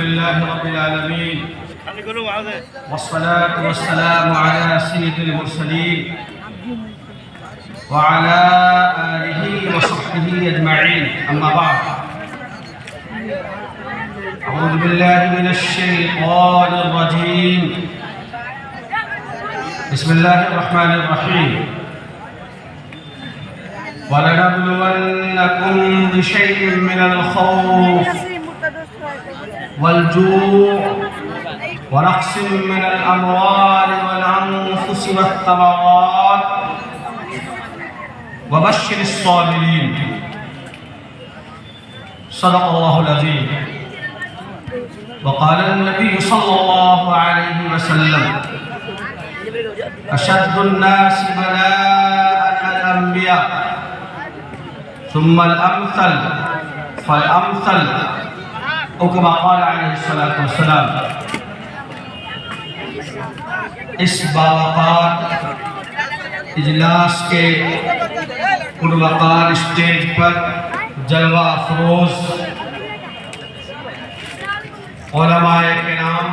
لله رب العالمين والصلاة والسلام على سيد المرسلين وعلى آله وصحبه أجمعين أما بعد أعوذ بالله من الشيطان الرجيم بسم الله الرحمن الرحيم ولنبلونكم بشيء من الخوف والجوع ونقص من الأموال والأنفس والثمرات وبشر الصابرين صدق الله العظيم. وقال النبي صلى الله عليه وسلم أشد الناس بلاء الأنبياء ثم الأمثل فالأمثل أو كما قال عليه الصلاة والسلام. اس باوقار اجلاس کے پروقار اسٹیج پر جلوہ افروز علماء کرام،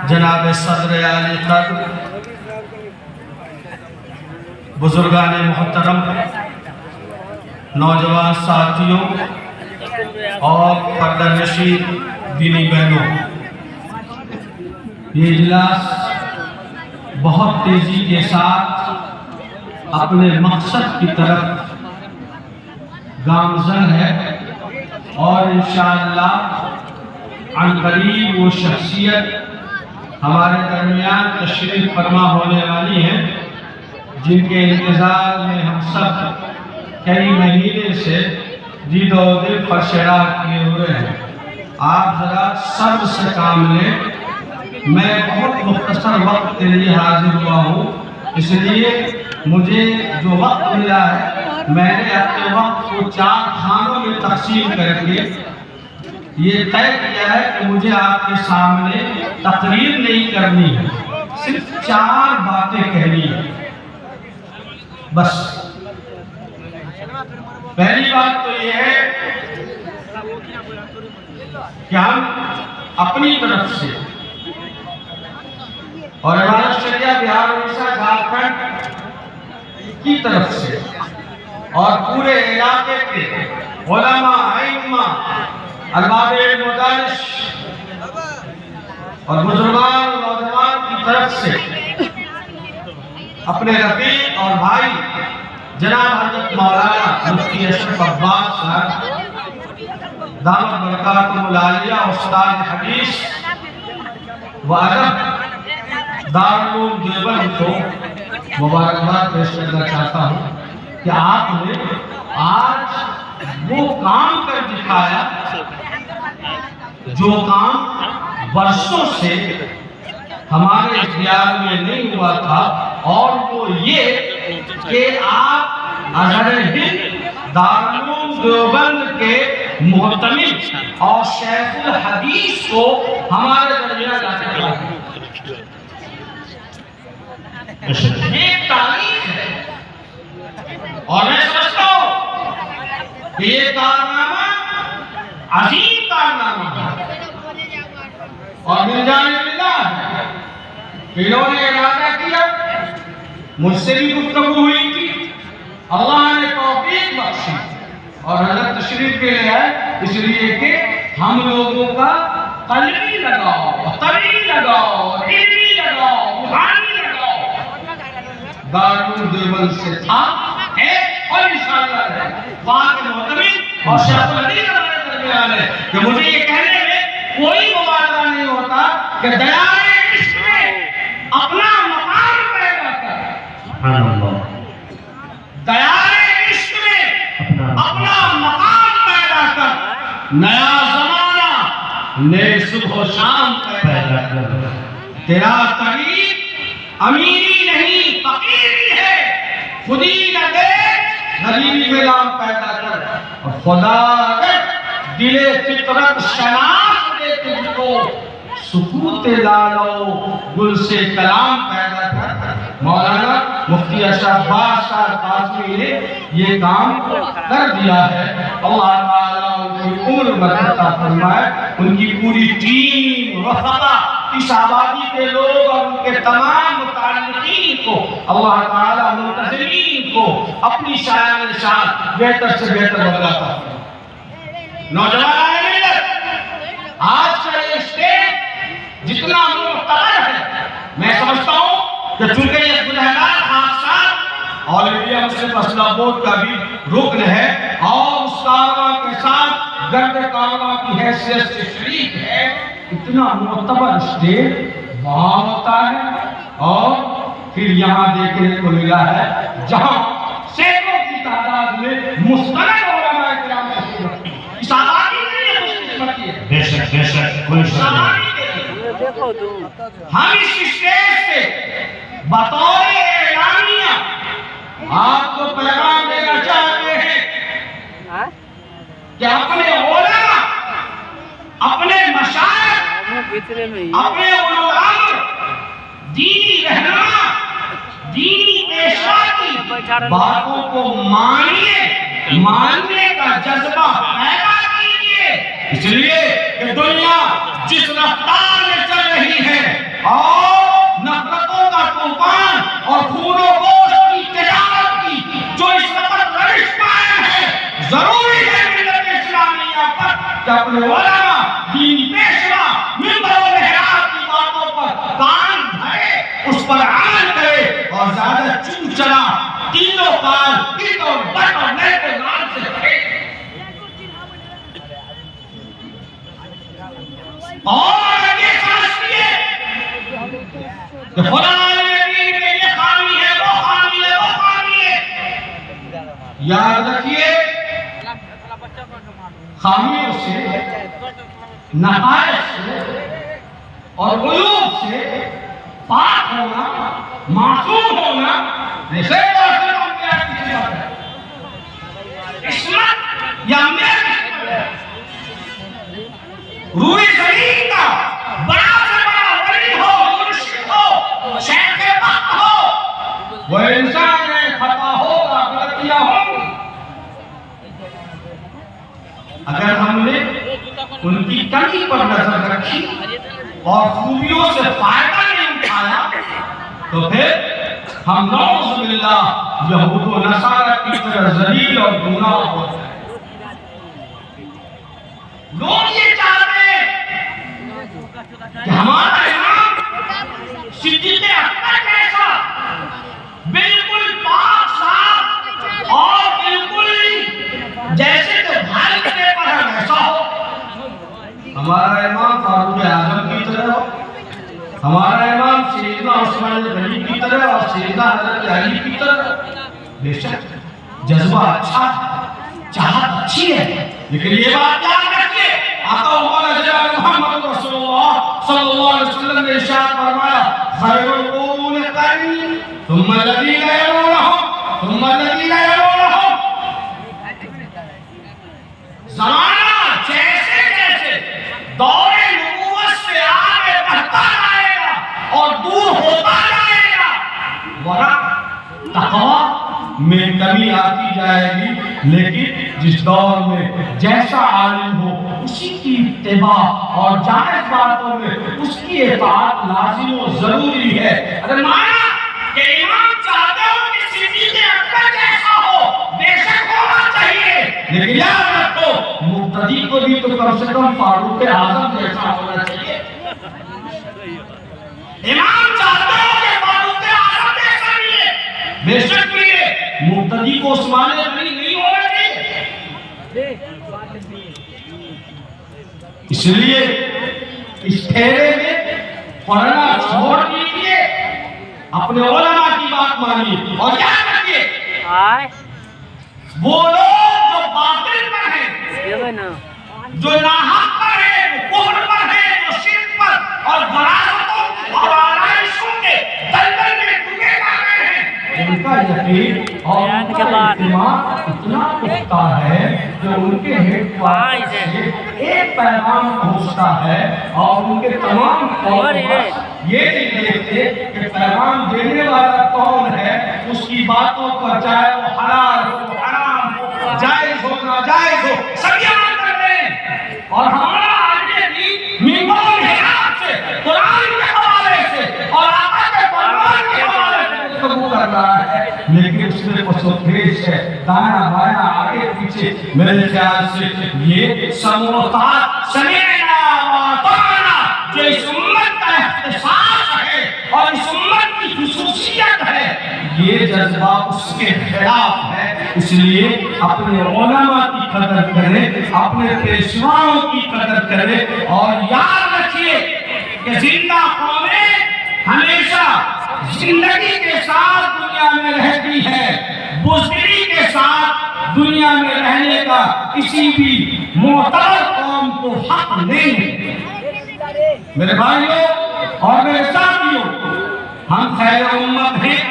جناب صدر عالی قدر، بزرگان محترم، نوجوان ساتھیوں اور پردہ نشین دینی بہنوں، یہ اجلاس بہت تیزی کے ساتھ اپنے مقصد کی طرف گامزن ہے اور انشاءاللہ عن قریب وہ شخصیت ہمارے درمیان تشریف فرما ہونے والی ہیں جن کے انتظار میں ہم سب کئی مہینے سے دید و دل فرشراہ کیے ہوئے ہیں. آپ ذرا صبر سے کام لیں. میں بہت مختصر وقت کے لیے حاضر ہوا ہوں، اس لیے مجھے جو وقت ملا ہے میں نے اپنے وقت کو 4 خانوں میں تقسیم کر کے یہ طے کیا ہے کہ مجھے آپ کے سامنے تقریر نہیں کرنی ہے، صرف 4 باتیں کہنی ہیں بس. پہلی بات تو یہ ہے کہ ہم اپنی طرف سے اور ہمارا شریعہ بہار اڑیسہ جھارکھنڈ کی طرف سے اور پورے علاقے کے علماء، ائمہ، ارباب مدارس اور بزرگان نوجوان کی طرف سے اپنے رفیق اور بھائی جناب حضرت مولانا مفتی اشرف عباس صاحب دامت برکاتہم العالیہ، استاد حدیث و ادب دارالعلوم دیوبند کو مبارکباد پیش کرنا چاہتا ہوں کہ آپ نے آج وہ کام کر دکھایا جو کام برسوں سے ہمارے اختیار میں نہیں ہوا تھا، اور وہ یہ کہ آپ ازہر ہند دارالعلوم دیوبند کے محتمل اور شیخ الحدیث کو ہمارے درمیان لاتے ہیں. یہ تاریخ ہے اور میں سمجھتا ہوں کہ یہ کارنامہ عظیم کارنامہ ہے اور مل جانے اللہ ہے. انہوں نے ارادہ کیا، مجھ سے بھی گفتگو ہوئی تھی، اللہ نے توفیق بخشی اور حضرت تشریف کے لے آئے اس لیے کہ ہم لوگوں کا قلبی لگاؤ، طبعی لگاؤ، علمی لگاؤ، روحانی لگاؤ دارالعلوم دیوبند سے تھا، ہے اور انشاءاللہ ہے. وہاں کے محتمل اور شیخ الحدیث ہمارے درمیان ہے کہ مجھے یہ کہنے میں کوئی مبالغہ نہیں ہوتا کہ دریائے عشق میں اپنا مقام پیدا کر، دریائے عشق میں اپنا مقام پیدا کر، نیا زمانہ نئے صبح و شام پیدا کر. تیرا طریق امیری نہیں فقیری ہے، خودی نہ دے غریبی میں نام پیدا کر، اور خدا اگر دل فطرت شناخت دے تجھ کو، سکوت لالو گل سے کلام پیدا کر. مولانا مفتی اشرف عباس صاحب قاسمی نے یہ کام کر دیا ہے. اللہ تعالیٰ کی عمر برکتہ فرمائے، ان کی پوری ٹیم رفقہ، اس آبادی کے لوگ اور ان کے تمام متعلقین کو اللہ تعالیٰ منتظرین کو اپنی شاعر نشان بہتر سے بہتر بناتا ہے۔ نوجوان ملت، آج کا یہ اسٹیج جتنا معتبر ہے، میں سمجھتا ہوں کہ چونکہ یہ گنہگار حادثات اور انڈیا مسلم اسلحہ بورڈ کا بھی رکن ہے اور اس کارواں کے ساتھ گرد کارواں کی حیثیت سے شریک ہے، اتنا معتبر اسٹیج وہاں ہوتا ہے اور پھر یہاں دیکھنے کو ملا ہے جہاں سینکڑوں کی تعداد میں مستند علماء کرام تشریف رکھتے ہیں۔ اس آبادی کے لیے خوش قسمتی ہے، بے شک کوئی شک نہیں۔ ہم اس اسٹیج سے بطور اعلانیہ آپ کو پیغام دینا چاہتے ہیں کہ اپنے علماء، اپنے مشائخ، اپنے اولو الامر، دینی رہنما، دینی پیشوا کی باتوں کو ماننے کا جذبہ پیدا کیجیے، اس لیے کہ دنیا جس رفتار میں چل رہی ہے اور نفرتوں کا طوفان اور خون و گوشت کی تجارت کی جو اس وقت روش قائم ہے، ضروری ہے ملت اسلامیہ پر کہ اپنے علماء، دینی پیشوا، منبر و محراب کی باتوں پر کان دھرے، اس پر عمل کرے اور زیادہ چون چلا تینوں کال کت اور بٹ اور نیک و نام سے کرے اور یہ سمجھتی ہے کہ فلاں دین میں یہ خامی ہے، وہ خامی ہے، وہ خامی ہے۔ یاد رکھیے خامیوں سے، نقائص سے اور عیوب سے پاک ہونا، معصوم ہونا جیسے عصمت یا روئے زمین کا بڑا سے بڑا ولی ہو، مرشد ہو، شیخ وقت ہو، وہ انسان ہے، خطا ہوگا، غلطیاں ہوں۔ اگر ہم نے ان کی کمی پر نظر رکھی اور خوبیوں سے فائدہ نہیں اٹھایا تو پھر ہم نعوذ باللہ یہود و نصارہ کی طرح ذلیل اور گمراہ ہو جائیں۔ لوگ یہ چاہتے ہیں کہ ہمارا امام صدیق اکبر جیسا بالکل پاک صاف اور بالکل جیسے کہ بھائی کے پر ہے ویسا ہو، ہمارا امام فاروق اعظم کی طرح ہو، ہمارا امام سیدنا عثمان غنی کی طرح اور سیدنا حضرت علی کی طرح۔ بے شک جذبہ اچھا ہے، چاہت اچھی ہے، لیکن یہ بات یاد رکھیے آقا مولا جناب محمد رسول اللہ صلی اللہ علیہ وسلم نے ارشاد فرمایا خیر القرون قرنی ثم الذین یلونہم ثم الذین یلونہم۔ زمانہ جیسے جیسے دور نبوت سے آگے بڑھتا جائے گا اور دور ہوتا جائے گا، ورق تقوی میں کمی آتی جائے گی، لیکن جس دور میں جیسا عالم ہو اسی کی اتباع اور جائز باتوں میں اس کی اطاعت لازم و ضروری ہے۔ اگر مانا کہ امام چاہتے ہو کہ صدیق اکبر جیسا ہو، بے شک ہونا چاہیے، لیکن یاد رکھو مقتدی کو بھی تو کم سے کم فاروق اعظم جیسا ہونا چاہیے۔ امام چاہتے ہو کہ فاروق اعظم جیسا ملے، بے شک ملے، مقتدی کو عثمان غنی نہیں ہونا چاہیے۔ اس لیے اس پھیرے میں پڑھنا چھوڑ دیجیے، اپنے علماء کی بات مانیے اور یاد رکھیے وہ لوگ جو باطل پر ہیں، جو ناحق پر ہیں، وہ کفر پر ہیں، جو شرک پر اور غلاظتوں اور آرائشوں کے دلدل میں ڈوبے جا رہے ہیں، ان کا یقین اور ان کا اعتماد اتنا پختہ ہے کہ ان کے ہیڈ کوارٹر سے ایک پیغام پہنچتا ہے اور ان کے تمام فالوورز یہ نہیں دیکھتے کہ پیغام دینے والا کون ہے، اس کی باتوں پر چاہے وہ حلال ہو، حرام ہو، جائز ہو، ناجائز ہو، سب یہ مان کر رہے ہیں کر رہا ہے لیکن اس میں پس و پیش ہے، دائیں بائیں آگے پیچھے، میرے خیال سے یہ سموتات سمیعنا واطعنا جو اس امت کا اختصاص ہے اور اس امت کی خصوصیت ہے، یہ جذبہ اس کے خلاف ہے۔ اس لیے اپنے علماء کی قدر کریں، اپنے پیشواؤں کی قدر کریں، اور یاد رکھیے کہ زندہ قومیں ہمیشہ زندگی کے ساتھ دنیا میں رہتی ہے، بزدلی کے ساتھ دنیا میں رہنے کا کسی بھی معتبر قوم کو حق نہیں ہے۔ میرے بھائیوں اور میرے ساتھیوں، ہم خیر امت ہیں،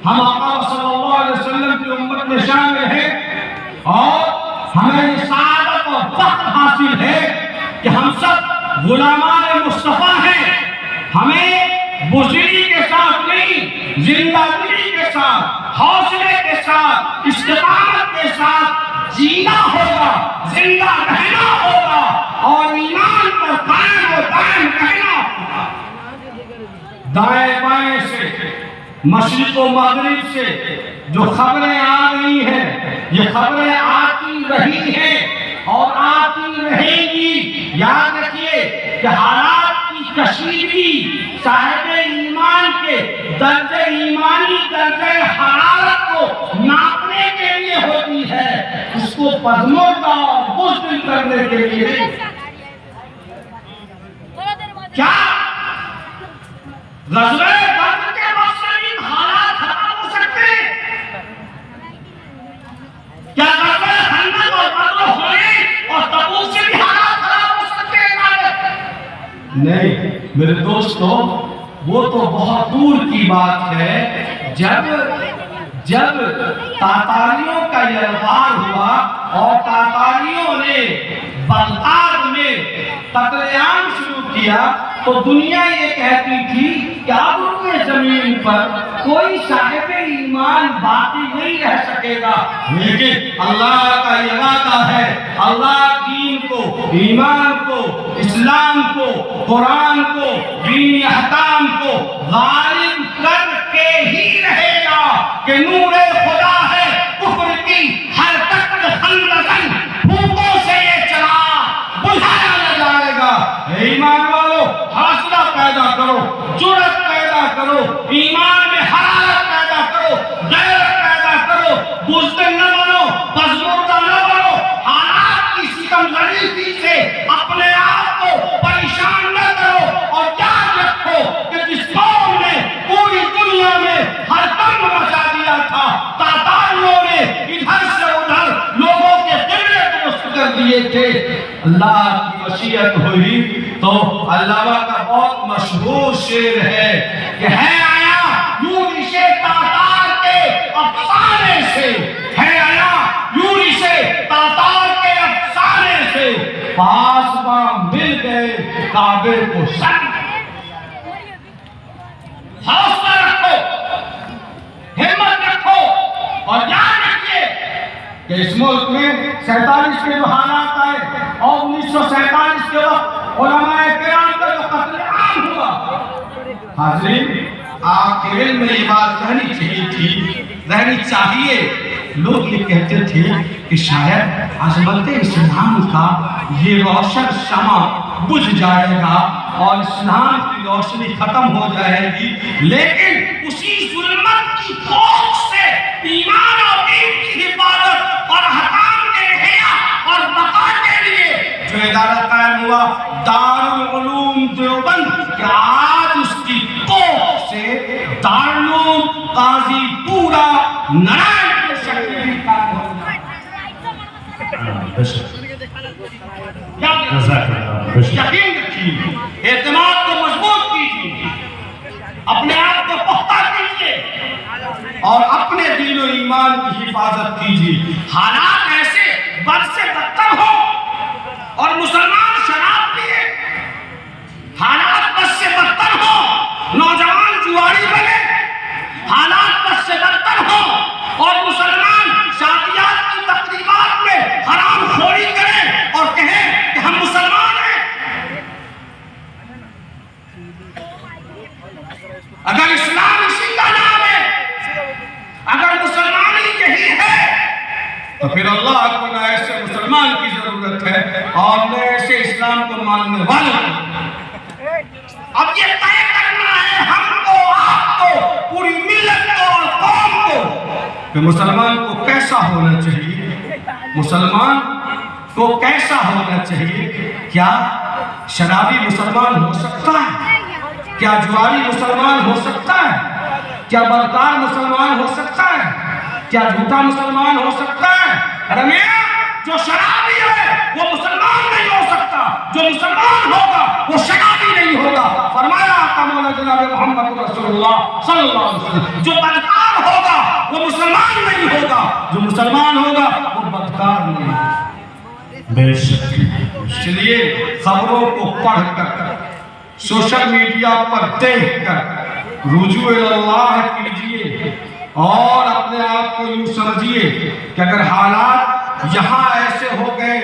ہم آقا صلی اللہ علیہ وسلم کی امت میں شامل ہیں، اور ہمیں یہ سعادت اور فخر حاصل ہے کہ ہم سب غلامان مصطفیٰ ہیں۔ ہمیں بزدلی کے ساتھ نہیں، زندہ دلی کے ساتھ، حوصلے کے ساتھ، استقامت کے ساتھ جینا ہوگا، زندہ رہنا ہوگا، اور ایمان پر قائم و دائم رہنا ہوگا۔ دائیں بائیں سے، مشرق و مغرب سے جو خبریں آ رہی ہیں، یہ خبریں آتی رہی ہیں اور آتی رہیں گی۔ یاد رکھیے کہ حالات کی کشیدگی صاحب ایمان کے درجہ ایمانی، درجہ حرارت کو ناپنے کے لیے ہوتی ہے، اس کو پزمردہ اور بزدل کرنے کے لیے۔ کیا غزوہ بدر کے وقت میں حالات خراب ہو سکتے ہیں؟ کیا غزوہ خندق اور بدر ہونے اور تبوک سے بھی حالات خراب ہو سکتے ہیں؟ نہیں میرے دوستو، وہ تو بہت دور کی بات ہے۔ جب تاتاریوں کا یلغار ہوا اور تاتاریوں نے بغداد میں قتل عام شروع کیا، تو دنیا یہ کہتی تھی کہ اب روئے زمین پر کوئی صاحب ایمان باقی نہیں رہ سکے گا، لیکن اللہ کا یہ وعدہ ہے، اللہ دین کو، ایمان کو، اسلام کو، قرآن کو، دینی احکام کو غالب کر کے ہی رہے گا کہ نور خدا ہے کفر کی ہر تک خندقن، پھوکوں سے یہ چلا بجھایا نہ جائے گا۔ ایمان والو، حوصلہ پیدا کرو، جرأت پیدا کرو، ایمان میں حرارت پیدا کرو، غیرت پیدا کرو، بزدل نہ بنو، پزمردہ نہ بنو، حالات کی ستم ظریفی سے اپنے آپ کو پریشان نہ کرو، اور یاد رکھو کہ جس قوم نے پوری دنیا میں ہر دم مچا دیا تھا، تاتاریوں نے ادھر سے ادھر لوگوں کے قبلے درست کر دیے تھے، اللہ کی مشیت ہوئی تو علامہ کا بہت مشہور شعر ہے کہ ہے آیا یونس تاتار کے افسانے سے، ہے آیا یونس تاتار کے افسانے سے، پاسباں مل گئے کعبے کو سن۔ حوصلہ رکھو، ہمت رکھو، اور یاد رکھیے کہ اس ملک میں 47 کے جو حالات آئے اور 1947 کے وقت علماء کرام کا جو قتل عام ہوا، حاضرین آپ کے علم میں یہ بات رہنی چاہیے۔ لوگ یہ کہتے تھے کہ شاید عظمت اسلام کا یہ روشن شمع بجھ جائے گا اور اسلام کی روشنی ختم ہو جائے گی، لیکن اسی ظلمت کی خوف سے ایمان اور دین کی حفاظت اور احکام کے احیا اور بقا کے لیے جو ادارہ قائم ہوا دارالعلوم دیوبند، کہ آج اس کی کوف سے دارالعلوم قاضی پورا نرائن کے شکل بھی قائم ہو یقین رکھیے، اعتماد کو مضبوط کیجیے، اپنے آپ کو پختہ کیجیے اور اپنے دین و ایمان کی حفاظت کیجیے۔ حالات ایسے بد سے بدتر ہو اور مسلمان شراب پیے، حالات بد سے بدتر ہو، نوجوان جواری بنے، حالات بد سے بدتر ہو اور مسلمان شادیات کی تقریبات میں حرام خوری کریں اور کہیں کہ ہم مسلمان ہیں۔ اگر اسلام اسی کا نام ہے تو پھر اللہ کو نہ ایسے مسلمان کی ضرورت ہے اور نہ ایسے اسلام کو ماننے والوں کی۔ اب یہ طے کرنا ہے ہم کو، آپ کو، پوری ملت کو اور قوم کو کہ مسلمان کو کیسا ہونا چاہیے، مسلمان کو کیسا ہونا چاہیے۔ کیا شرابی مسلمان ہو سکتا ہے؟ کیا جواری مسلمان ہو سکتا ہے؟ کیا بدکار مسلمان ہو سکتا ہے؟ کیا جھوٹا مسلمان ہو سکتا ہے؟ ارے میاں، جو شرابی ہے وہ مسلمان نہیں ہو سکتا، جو مسلمان ہوگا وہ شرابی نہیں ہوگا۔ فرمایا آقا مولا جناب محمد رسول اللہ صلی اللہ علیہ وسلم، جو بدکار ہوگا وہ مسلمان نہیں ہوگا، جو مسلمان ہوگا وہ بدکار نہیں ہوگا۔ بے شک۔ اس لیے خبروں کو پڑھ کر، سوشل میڈیا پر دیکھ کر رجوع اللہ کیجئے اور اپنے آپ کو یوں سمجھیے کہ اگر حالات یہاں ایسے ہو گئے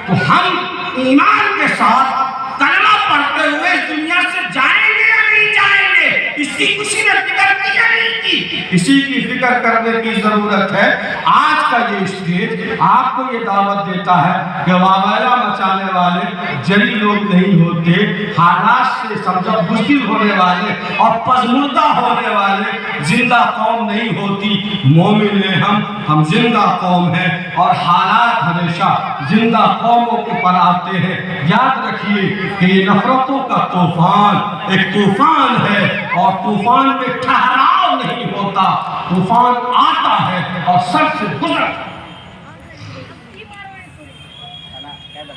تو ہم ایمان کے ساتھ کلمہ پڑھتے ہوئے اس دنیا سے جائیں گے یا نہیں جائیں گے، اس کی کسی نے فکر کی یا نہیں کی؟ اسی کی فکر کرنے کی ضرورت ہے۔ آج کا یہ اسٹیج آپ کو یہ دعوت دیتا ہے کہ واویلا مچانے والے جلی لوگ نہیں ہوتے، حالات سے سمجھو بزدل ہونے والے اور پزمردہ ہونے والے زندہ قوم نہیں ہوتی۔ مومن ہیں ہم زندہ قوم ہیں اور حالات ہمیشہ زندہ قوموں کے پر آتے ہیں۔ یاد رکھیے کہ یہ نفرتوں کا طوفان ایک طوفان ہے اور طوفان میں ٹھہراؤ نہیں ہوتا، طوفان آتا ہے اور سب سے گزر۔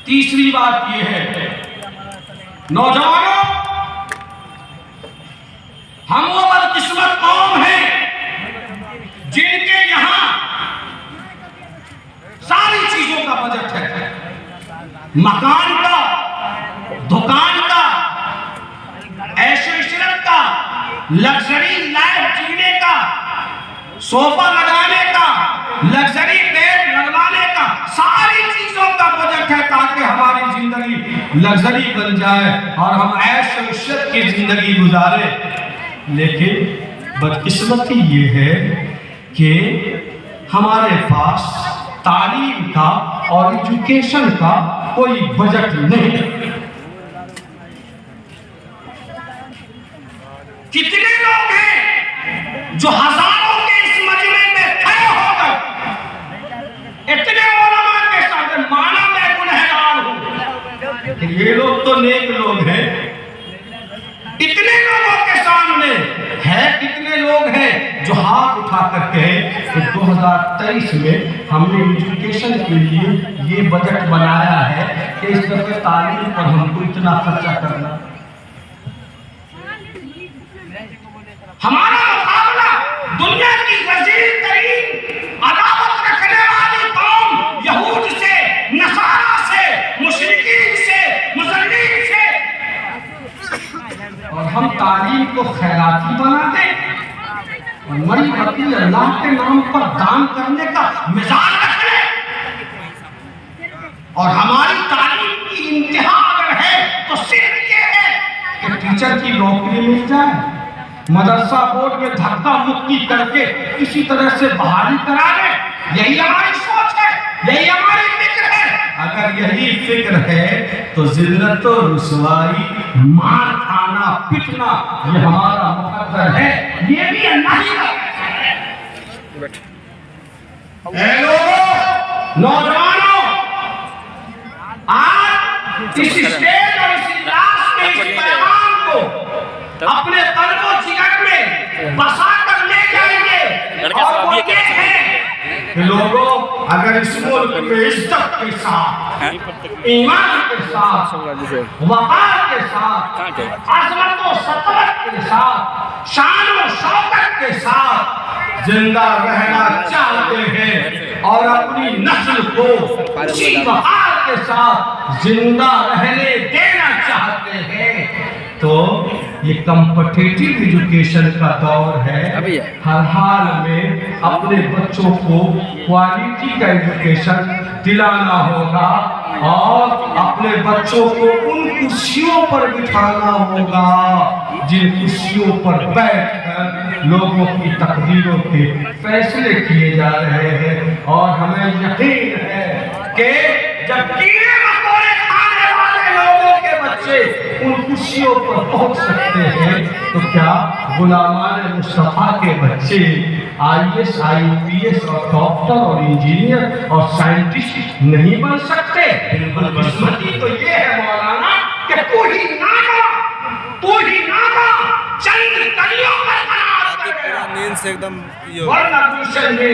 تیسری بات یہ ہے نوجوانوں، ہم وہ بدقسمت قوم ہیں جن کے یہاں ساری چیزوں کا بجٹ ہے، مکان کا، دکان کا، عیش و عشرت کا، لگزری لائف جینے کا، صوفہ لگانے کا، لگزری بیڈ لگوانے کا، ساری چیزوں کا بجٹ ہے تاکہ ہماری زندگی لگزری بن جائے اور ہم عیش و عشرت کی زندگی گزارے۔ لیکن بدقسمتی یہ ہے کہ ہمارے پاس تعلیم کا اور ایجوکیشن کا کوئی بجٹ نہیں۔ کتنے لوگ ہیں جو ہزاروں کے اس مجمع میں کھڑے ہو کر اتنے علماء کے ساتھ مانا میں گنہگار ہوں، یہ لوگ تو نیک لوگ ہیں، اتنے لوگوں کے سامنے ہے کتنے لوگ ہیں جو ہاتھ اٹھا کر کہیں کہ 2023 میں ہم نے ایجوکیشن کے لیے یہ بجٹ بنایا ہے کہ اس دفعہ تعلیم پر ہم کو اتنا خرچہ کرنا۔ ہمارا مقابلہ دنیا کی وزیر ترین عداوت رکھنے والی قوم یہود سے، نصارہ سے، مشرکین سے، مذلین سے، اور ہم تعلیم کو خیراتی بنا دیں اور مری بتی اللہ کے نام پر دان کرنے کا مزاج رکھ لیں۔ اور ہماری تعلیم کی انتہا اگر ہے تو صرف یہ ہے کہ ٹیچر کی نوکری مل جائے، مدرسہ بورڈ میں دھکا مکی کر کے کسی طرح سے بحالی کرا لیں، یہی ہماری سوچ ہے، یہی ہماری فکر ہے۔ اگر یہی فکر ہے تو ذلت و رسوائی، مار کھانا، پٹنا یہ ہمارا مقدر ہے، یہ بھی اللہ ہی کا۔ اے لوگوں، نوجوانوں، آج اس اسٹیج اور اس اجلاس میں اس پیغام کو اپنے قلب و جگر میں بسا کر لے جائیں گے اور وہ یہ ہے کہ لوگوں اگر اس ملک میں عزت کے ساتھ، ایمان کے ساتھ، وقار کے ساتھ، عظمت و سطوت کے ساتھ، شان و شوکت کے ساتھ زندہ رہنا چاہتے ہیں اور اپنی نسل کو اسی وقار کے ساتھ زندہ رہنے دینا چاہتے ہیں تو یہ کمپٹیٹیو ایجوکیشن کا دور ہے۔ ہر حال میں اپنے بچوں کو کوالٹی کا ایجوکیشن دلانا ہوگا اور اپنے بچوں کو ان کرسیوں پر بٹھانا ہوگا جن کرسیوں پر بیٹھ کر لوگوں کی تقدیروں کے فیصلے کیے جا رہے ہیں، اور ہمیں یقین ہے کہ جب کیڑے مکوڑے کھانے والے لوگوں کے بچے ان خوشیوں پر پہنچ سکتے ہیں تو کیا غلامان مصطفیٰ کے بچے IAS IPS اور ڈاکٹر اور انجینئر اور سائنٹسٹ نہیں بن سکتے؟ قسمتی تو یہ ہے مولانا کہ تو ہی ناگا چند کلیوں پر قناعت کر گیا، نیند سے ایک دم ورنہ گلشن میں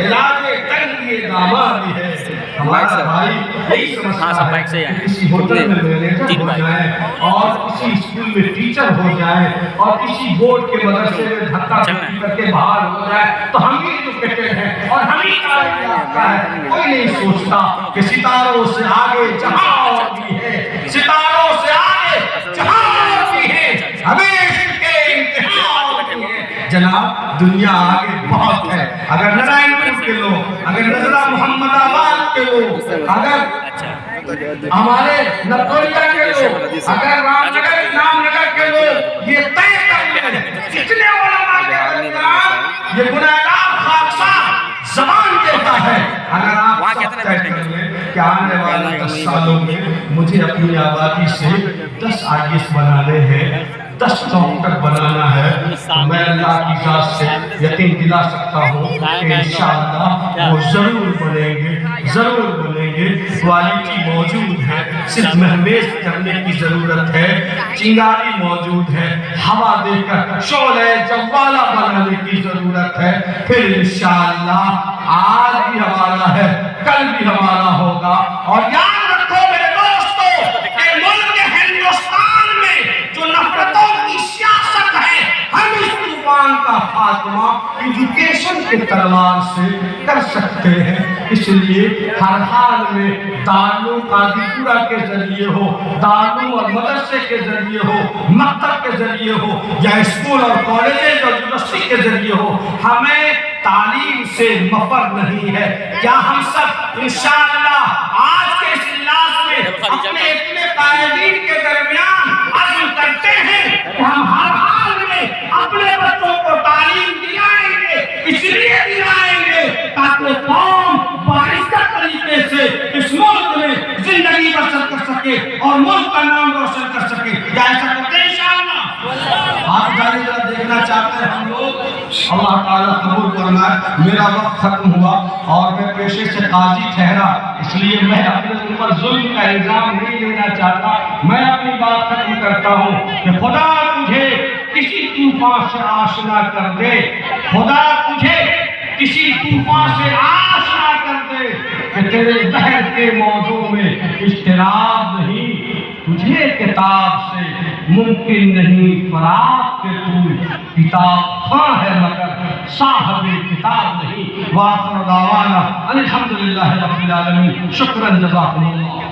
علاج کلیے داماد ہے۔ ہمارا بھائی یہی سمجھتا ہے کہ کسی ہوٹل میں مینیجر ہو جائے اور کسی اسکول میں ٹیچر ہو جائے اور کسی بورڈ کے مدرسے میں دھکا کر کے باہر ہو جائے تو ہم ہی ایجوکیٹڈ ہیں اور ہم ہی تعلیم یافتہ ہے۔ کوئی نہیں سوچتا کہ ستاروں سے آگے جہاں اور بھی ہے، ستاروں سے آگے جہاں اور بھی ہے، ہمیشہ کے امتحان ہوتی ہے۔ جناب دنیا آگے بہت ہے، اگر نرائن پور کے لوگ، اگر نظرہ محمد آباد کے لوگ، اگر ہمارے نرکولیا کے لوگ، اگر رام نگر کے لوگ یہ طے کر لیں کتنے علماء کے درمیان یہ گناہگار خاکسار زبان دیتا ہے، اگر آپ سب طے کر لیں کہ آنے والے 10 سالوں میں مجھے اپنی آبادی سے 10 IAS بنانے ہیں، 10 ڈاکٹر بنانا ہے، تو میں اللہ کی ذات سے یقین دلا سکتا ہوں کہ انشاءاللہ وہ ضرور بنیں گے۔ کوالٹی موجود ہے، صرف مہمیز کرنے کی ضرورت ہے، چنگاری موجود ہے، ہوا دے کر شعلہ جوالہ بنانے کی ضرورت ہے، پھر انشاءاللہ آج بھی ہمارا ہے، کل بھی ہمارا ہوگا۔ اور یاد رکھو میرے دوستو کہ ملک ہندوستان میں جو نفرتوں کی سیاست ہے، ہم اس طوفان کا خاتمہ ایجوکیشن کے تلوار سے کر سکتے ہیں۔ اس لیے ہر حال میں دارالعلوم قاضی پورہ کے ذریعے ہو، دارالعلوم اور مدرسے کے ذریعے ہو، مکتب کے ذریعے ہو، یا اسکول اور کالجز اور یونیورسٹی کے ذریعے ہو، ہمیں تعلیم سے مفر نہیں ہے۔ کیا ہم سب انشاءاللہ آج کے اس اجلاس میں اپنے اتنے قائدین کے درمیان عزم کرتے ہیں کہ ہم ہر حال میں اپنے بچوں کو تعلیم دلائیں گے، اس لیے دلائیں گے تاکہ قوم باعثہ طریقے سے اس ملک میں زندگی بسر کر سکے اور ملک کا نام روشن کر سکے۔ کیا ایسا کرتے ہیں انشاءاللہ؟ آپ جانے ذرا دیکھنا چاہتے ہیں ہم لوگ، اللہ تعالیٰ قبول فرمائے۔ میرا وقت ختم ہوا اور میں پیشے سے قاضی ٹھہرا، اس لیے میں اپنے اوپر ظلم کا الزام نہیں لینا چاہتا۔ میں اپنی بات ختم کرتا ہوں کہ خدا تجھے کسی طوفان سے آشنا کر دے، خدا تجھے کسی طوفان سے آشنا کر دے کہ تیرے بحر کے موضوع میں اضطراب نہیں، تجھے کتاب سے ممکن نہیں فراق کہ تو کتاب خواہ ہے مگر صاحب کتاب نہیں۔ وآخر دعوانا الحمدللہ رب العالمین۔ شکراً جزاکم اللہ۔